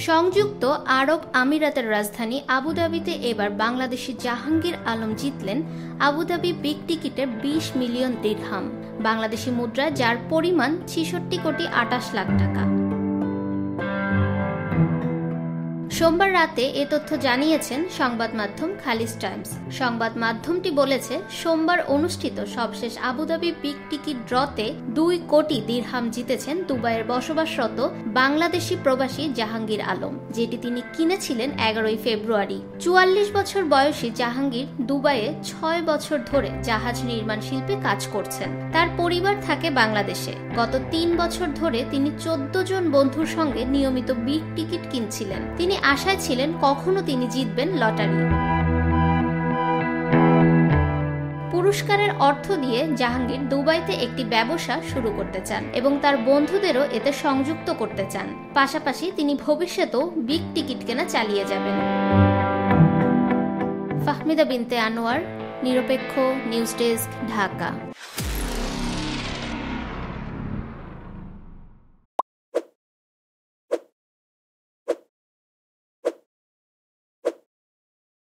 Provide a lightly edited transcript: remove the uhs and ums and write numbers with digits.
সংযুক্ত আরব আমিরাতের রাজধানী আবুধাবিতে এবার বাংলাদেশি জাহাঙ্গীর আলম জিতলেন আবুধাবি বিগ টিকিটের 20 মিলিয়ন দিরহাম বাংলাদেশি মুদ্রায়, যার পরিমাণ 66,28,00,000 টাকা। সোমবার রাতে এ তথ্য জানিয়েছেন সংবাদ মাধ্যম খালিজ টাইমস। সংবাদ মাধ্যমটি বলেছে, সোমবার অনুষ্ঠিত সবশেষ আবুধাবি বিগ টিকিট ড্রতে 2 কোটি দিরহাম জিতেছেন দুবাইয়ের বসবাসরত বাংলাদেশি প্রবাসী জাহাঙ্গীর আলম, যেটি তিনি কিনেছিলেন 11 ফেব্রুয়ারি। 44 বছর বয়সী জাহাঙ্গীর দুবাইয়ে 6 বছর ধরে জাহাজ নির্মাণ শিল্পে কাজ করছেন। তার পরিবার থাকে বাংলাদেশে। গত 3 বছর ধরে তিনি 14 জন বন্ধুর সঙ্গে নিয়মিত বিগ টিকিট কিনছিলেন। তিনি আশায় ছিলেন কখনো তিনি জিতবেন লটারি। পুরস্কারের অর্থ দিয়ে জাহাঙ্গীর দুবাইতে একটি ব্যবসা শুরু করতে চান এবং তার বন্ধুদেরও এতে সংযুক্ত করতে চান। পাশাপাশি তিনি ভবিষ্যতেও বিগ টিকিট কেনা চালিয়ে যাবেন। ফাহমিদা বিনতে আনোয়ার, নিরপেক্ষ নিউজ ডেস্ক, ঢাকা।